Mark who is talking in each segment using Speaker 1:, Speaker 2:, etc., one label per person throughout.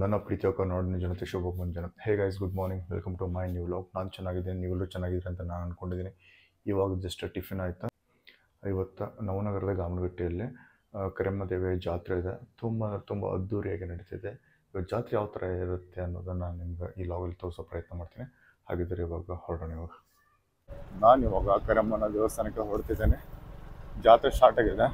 Speaker 1: ನನ್ನ ಪ್ರೀತಿಯ ಕನ್ನಡ ಜನತೆ ಶುಭ ಮುಂಜಾನೆ. Hey guys, good morning, welcome to my new vlog. ನಾನು ಚೆನ್ನಾಗಿದ್ದೀನಿ, ನೀವೆಲ್ಲರೂ ಚೆನ್ನಾಗಿದ್ದೀರಿ ಅಂತ ನಾನು ಅಂದ್ಕೊಂಡಿದ್ದೀನಿ. ಇವಾಗ ಜಸ್ಟ್ ಟಿಫಿನ್ ಆಯಿತಾ. ಇವತ್ತು ನವನಗರದ ಗಾಮನಗಟ್ಟಿಯಲ್ಲಿ ಕರೆಮ್ಮ ದೇವಿಯ ಜಾತ್ರೆ ಇದೆ. ತುಂಬ ಅದ್ದೂರಿಯಾಗಿ ನಡೀತಿದೆ. ಇವಾಗ ಜಾತ್ರೆ ಯಾವ ಥರ ಇರುತ್ತೆ ಅನ್ನೋದನ್ನು ನಾನು ನಿಮ್ಗೆ ಈ ವ್ಲಾಗಲ್ಲಿ ತೋರಿಸೋ ಪ್ರಯತ್ನ ಮಾಡ್ತೀನಿ. ಹಾಗಿದ್ದರೆ ಇವಾಗ ಹೊರಡೋಣ. ನಾನು ಇವಾಗ ಕರೆಮ್ಮನ ದೇವಸ್ಥಾನಕ್ಕೆ ಹೊರಡ್ತಿದ್ದೇನೆ. ಜಾತ್ರೆ ಸ್ಟಾರ್ಟ್ ಆಗಿದೆ.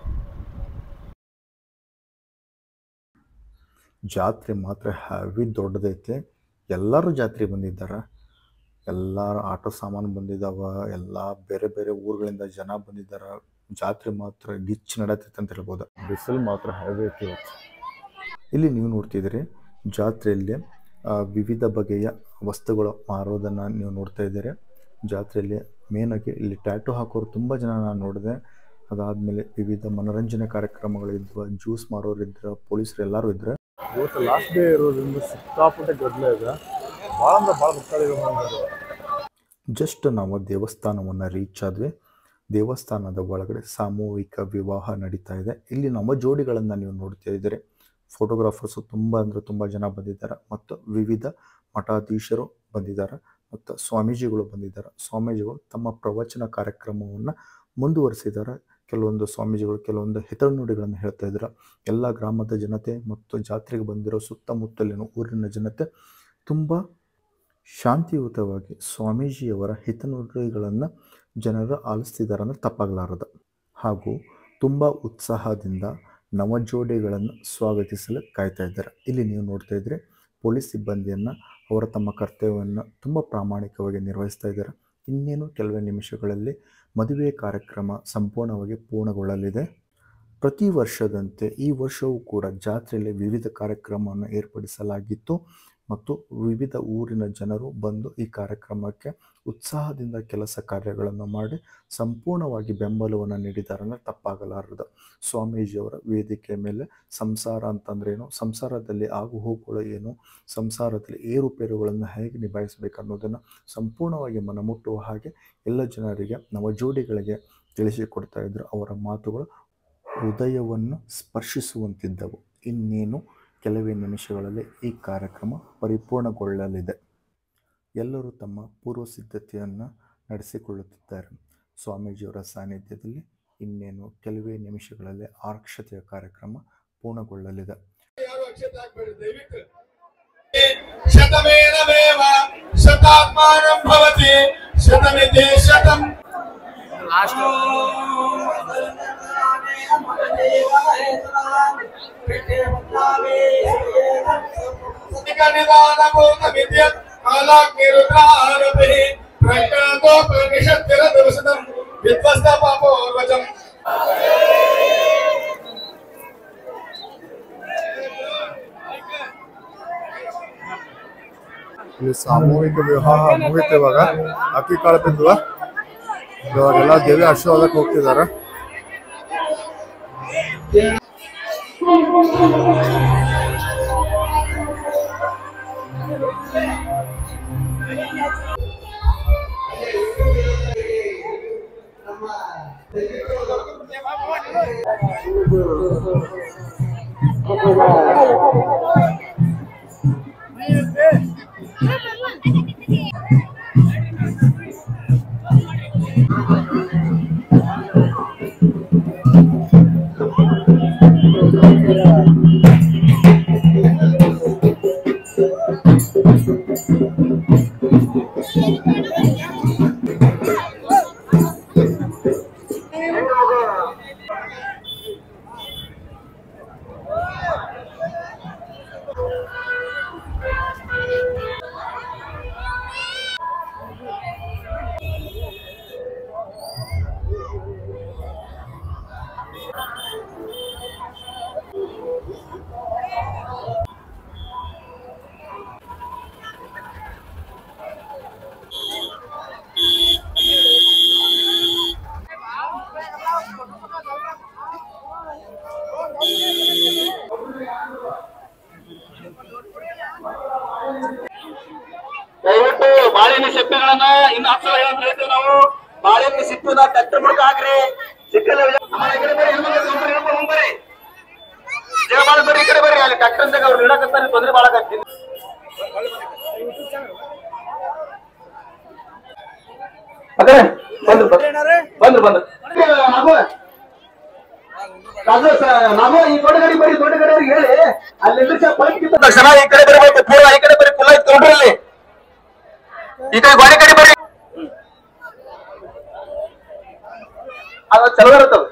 Speaker 1: ಜಾತ್ರೆ ಮಾತ್ರ ಹೆವಿ ದೊಡ್ಡದೈತೆ. ಎಲ್ಲರೂ ಜಾತ್ರೆ ಬಂದಿದ್ದಾರೆ. ಎಲ್ಲರೂ ಆಟೋ ಸಾಮಾನು ಬಂದಿದ್ದಾವೆ. ಎಲ್ಲ ಬೇರೆ ಬೇರೆ ಊರುಗಳಿಂದ ಜನ ಬಂದಿದ್ದಾರೆ. ಜಾತ್ರೆ ಮಾತ್ರ ಗಿಚ್ಚು ನಡತೈತೆ ಅಂತ ಹೇಳ್ಬೋದು. ಬಿಸಿಲು ಮಾತ್ರ ಹೆವಿ ಐತಿ ಇವತ್ತು. ಇಲ್ಲಿ ನೀವು ನೋಡ್ತಿದ್ದೀರಿ, ಜಾತ್ರೆಯಲ್ಲಿ ವಿವಿಧ ಬಗೆಯ ವಸ್ತುಗಳು ಮಾರೋದನ್ನು ನೀವು ನೋಡ್ತಾ ಇದ್ದೀರಿ. ಜಾತ್ರೆಯಲ್ಲಿ ಮೇನಾಗಿ ಇಲ್ಲಿ ಟ್ಯಾಟೂ ಹಾಕೋರು ತುಂಬ ಜನ ನಾನು ನೋಡಿದೆ. ಅದಾದಮೇಲೆ ವಿವಿಧ ಮನೋರಂಜನೆ ಕಾರ್ಯಕ್ರಮಗಳಿದ್ವು. ಜ್ಯೂಸ್ ಮಾರೋರಿದ್ರು, ಪೊಲೀಸರು ಎಲ್ಲರೂ ಇದ್ರು. ಇವತ್ತು ಲಾಸ್ಟ್ ಡೇ ಇರೋದ್ರಿಂದ ಸಿಕ್ಕಾಪಟ್ಟೆ ಗದ್ದಲ ಇದೆ. ಭಾಳ ಅಂದ್ರೆ ಭಾಳ ಭಕ್ತಾದಿಗಳು. ಜಸ್ಟ್ ನಾವು ದೇವಸ್ಥಾನವನ್ನು ರೀಚ್ ಆದ್ವಿ. ದೇವಸ್ಥಾನದ ಒಳಗಡೆ ಸಾಮೂಹಿಕ ವಿವಾಹ ನಡೀತಾ ಇದೆ. ಇಲ್ಲಿ ನಮ್ಮ ಜೋಡಿಗಳನ್ನು ನೀವು ನೋಡ್ತಾ ಇದ್ದೀರಿ. ಫೋಟೋಗ್ರಾಫರ್ಸು ತುಂಬ ಜನ ಬಂದಿದ್ದಾರೆ ಮತ್ತು ವಿವಿಧ ಮಠಾಧೀಶರು ಬಂದಿದ್ದಾರೆ ಮತ್ತು ಸ್ವಾಮೀಜಿಗಳು ಬಂದಿದ್ದಾರೆ. ಸ್ವಾಮೀಜಿಗಳು ತಮ್ಮ ಪ್ರವಚನ ಕಾರ್ಯಕ್ರಮವನ್ನು ಮುಂದುವರಿಸಿದ್ದಾರೆ. ಕೆಲವೊಂದು ಸ್ವಾಮೀಜಿಗಳು ಕೆಲವೊಂದು ಹಿತನುಡಿಗಳನ್ನು ಹೇಳ್ತಾ ಇದ್ದಾರೆ. ಎಲ್ಲ ಗ್ರಾಮದ ಜನತೆ ಮತ್ತು ಜಾತ್ರೆಗೆ ಬಂದಿರೋ ಸುತ್ತಮುತ್ತಲಿನ ಊರಿನ ಜನತೆ ತುಂಬ ಶಾಂತಿಯುತವಾಗಿ ಸ್ವಾಮೀಜಿಯವರ ಹಿತನುಡಿಗಳನ್ನು ಜನರು ಆಲಿಸ್ತಿದ್ದಾರೆ ಅಂದರೆ ತಪ್ಪಾಗಲಾರದು. ಹಾಗೂ ತುಂಬ ಉತ್ಸಾಹದಿಂದ ನವಜೋಡಿಗಳನ್ನು ಸ್ವಾಗತಿಸಲು ಕಾಯ್ತಾ ಇದ್ದಾರೆ. ಇಲ್ಲಿ ನೀವು ನೋಡ್ತಾ ಇದ್ದರೆ ಪೊಲೀಸ್ ಸಿಬ್ಬಂದಿಯನ್ನು ಅವರ ತಮ್ಮ ಕರ್ತವ್ಯವನ್ನು ತುಂಬ ಪ್ರಾಮಾಣಿಕವಾಗಿ ನಿರ್ವಹಿಸ್ತಾ ಇದ್ದಾರೆ. ಇನ್ನೇನು ಕೆಲವೇ ನಿಮಿಷಗಳಲ್ಲಿ ಮದುವೆ ಕಾರ್ಯಕ್ರಮ ಸಂಪೂರ್ಣವಾಗಿ ಪೂರ್ಣಗೊಳ್ಳಲಿದೆ. ಪ್ರತಿ ವರ್ಷದಂತೆ ಈ ವರ್ಷವೂ ಕೂಡ ಜಾತ್ರೆಯಲ್ಲಿ ವಿವಿಧ ಕಾರ್ಯಕ್ರಮವನ್ನು ಏರ್ಪಡಿಸಲಾಗಿತ್ತು ಮತ್ತು ವಿವಿಧ ಊರಿನ ಜನರು ಬಂದು ಈ ಕಾರ್ಯಕ್ರಮಕ್ಕೆ ಉತ್ಸಾಹದಿಂದ ಕೆಲಸ ಕಾರ್ಯಗಳನ್ನು ಮಾಡಿ ಸಂಪೂರ್ಣವಾಗಿ ಬೆಂಬಲವನ್ನು ನೀಡಿದ್ದಾರೆ ಅಂದರೆ ತಪ್ಪಾಗಲಾರದು. ಸ್ವಾಮೀಜಿಯವರ ವೇದಿಕೆ ಮೇಲೆ ಸಂಸಾರ ಅಂತಂದ್ರೇನು, ಸಂಸಾರದಲ್ಲಿ ಆಗು ಹೋಗುಗಳು ಏನು, ಸಂಸಾರದಲ್ಲಿ ಏರುಪೇರುಗಳನ್ನು ಹೇಗೆ ನಿಭಾಯಿಸಬೇಕು ಅನ್ನೋದನ್ನು ಸಂಪೂರ್ಣವಾಗಿ ಮನಮುಟ್ಟುವ ಹಾಗೆ ಎಲ್ಲ ಜನರಿಗೆ, ನವಜೋಡಿಗಳಿಗೆ ತಿಳಿಸಿಕೊಡ್ತಾ ಇದ್ದರು. ಅವರ ಮಾತುಗಳು ಹೃದಯವನ್ನು ಸ್ಪರ್ಶಿಸುವಂತಿದ್ದವು. ಇನ್ನೇನು ಕೆಲವೇ ನಿಮಿಷಗಳಲ್ಲಿ ಈ ಕಾರ್ಯಕ್ರಮ ಪರಿಪೂರ್ಣಗೊಳ್ಳಲಿದೆ. ಎಲ್ಲರೂ ತಮ್ಮ ಪೂರ್ವ ಸಿದ್ಧತೆಯನ್ನು ನಡೆಸಿಕೊಳ್ಳುತ್ತಿದ್ದಾರೆ. ಸ್ವಾಮೀಜಿಯವರ ಸಾನ್ನಿಧ್ಯದಲ್ಲಿ ಇನ್ನೇನು ಕೆಲವೇ ನಿಮಿಷಗಳಲ್ಲಿ ಅಕ್ಷತೆಯ ಕಾರ್ಯಕ್ರಮ ಪೂರ್ಣಗೊಳ್ಳಲಿದೆ. ಇಲ್ಲಿ ಸಾಮೂಹಿಕ ವಿವಾಹ ಮುಗಿತು. ಇವಾಗ ಅಕ್ಕಿ ಕಾಳು ಬಿದ್ದುವ. ಇವಾಗೆಲ್ಲ ದೇವಿ ಆಶೀರ್ವಾದಕ್ಕೆ ಹೋಗ್ತಿದ್ದಾರೆ.
Speaker 2: ದಯವಿಟ್ಟು ಬಾಳೆಹಣ್ಣು ಸಿಪ್ಪೆಗಳನ್ನ ಇನ್ನು 10 ಸಲ ಹೇಳ್ತೇವೆ ನಾವು. ಬಾಳೆಹಣ್ಣು ಸಿಪ್ಪೆನ ಕಟ್ಟ ಮುಡ್ಕ ಹಾಕ್ರಿ. ಸಿಕ್ಕಲ್ಲ ಬರ್ರಿ ಈ ಕಡೆ ಬರ್ರಿ, ಅಲ್ಲಿ ಟ್ರ್ಯಾಕ್ಟರ್ ಅಂತ ಅವ್ರು ಇಡಕತ್ತಾರೆ, ತೊಂದ್ರೆ ಮಾಡಕತ್ತೀನಿ. ಬಂದ್ರು ನಾವು ಈ ದೊಡ್ಡ ಗಾಡಿ ಬರೀ ದೊಡ್ಡ ಗಾಡಿ ಹೇಳಿ ಅಲ್ಲಿ ತಕ್ಷಣ ಈ ಕಡೆ ಬರಬೇಕು, ಪೂರ ಈ ಕಡೆ ಬರೀ ಫುಲ್ ಆಯ್ತು ನೋಡ್ರಿ, ಅಲ್ಲಿ ಈ ಕಡೆ ಗಾಡಿ ಕಡೆ ಬರ್ರಿ, ಅದು ಚಲೋ ಇರ್ತದ.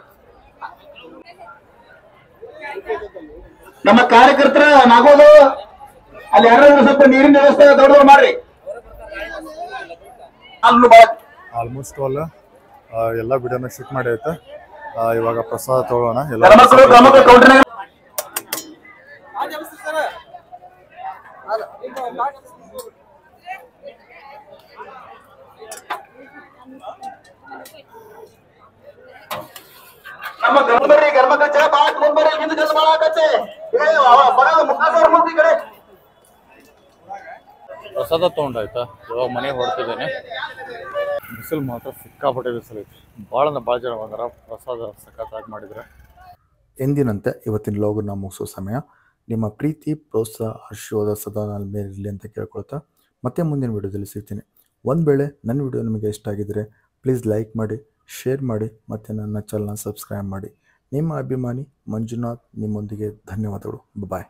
Speaker 2: ನಮ್ಮ ಕಾರ್ಯಕರ್ತರ ನಾಗೋದು ಅಲ್ಲಿ ಯಾರಾದ್ರೂ ಸ್ವಲ್ಪ ನೀರಿನ ವ್ಯವಸ್ಥೆ ದೊಡ್ಡದು ಮಾಡ್ರಿ.
Speaker 1: ಆಲ್ಮೋಸ್ಟ್ ಆಲ್ ಎಲ್ಲ ವಿಡಿಯೋನ ಶೂಟ್ ಮಾಡಿ ಆಯ್ತಾ. ಇವಾಗ ಪ್ರಸಾದ ತಗೊಳ್ಳೋಣ. ಎಲ್ಲ
Speaker 2: ನಮ್ಮ ಗರ್ಭರಿ ಗರ್ಭಕಚ್ಚ ಬಾಳ ತೊಂಬರಿ ಹಿಂದೆ ಕೆಲಸ ಮಾಡಾಕತ್ತೆ.
Speaker 1: ಪ್ರಸಾದ ತೊಗೊಂಡಾಯ್ತಾ. ಇವಾಗ ಮನೆಗೆ ಹೊರಡ್ತಿದ್ದೇನೆ. ಬಿಸಿಲು ಮಾತ್ರ ಸಿಕ್ಕಾಪಟ್ಟೆ ಬಿಸಿಲು ಐತಿ. ಭಾಳ ಜನ ಬಂದಾರ. ಪ್ರಸಾದ ಸಖತ್ತಾಗಿ ಮಾಡಿದರೆ. ಎಂದಿನಂತೆ ಇವತ್ತಿನ ಲಾಗನ್ನ ಮುಗಿಸೋ ಸಮಯ. ನಿಮ್ಮ ಪ್ರೀತಿ ಪ್ರೋತ್ಸಾಹ ಆಶೀರ್ವಾದ ಸದಾ ನನ್ನ ಮೇಲೆ ಇರಲಿ ಅಂತ ಕೇಳ್ಕೊಳ್ತಾ ಮತ್ತೆ ಮುಂದಿನ ವಿಡಿಯೋದಲ್ಲಿ ಸಿಗ್ತೀನಿ. ಒಂದು ವೇಳೆ ನನ್ನ ವಿಡಿಯೋ ನಿಮಗೆ ಇಷ್ಟ ಆಗಿದ್ದರೆ ಪ್ಲೀಸ್ ಲೈಕ್ ಮಾಡಿ, ಶೇರ್ ಮಾಡಿ ಮತ್ತು ನನ್ನ ಚಾನಲ್ನ ಸಬ್ಸ್ಕ್ರೈಬ್ ಮಾಡಿ. ನಿಮ್ಮ ಅಭಿಮಾನಿ ಮಂಜುನಾಥ್ ನಿಮ್ಮೊಂದಿಗೆ. ಧನ್ಯವಾದಗಳು. ಬಾಯ್.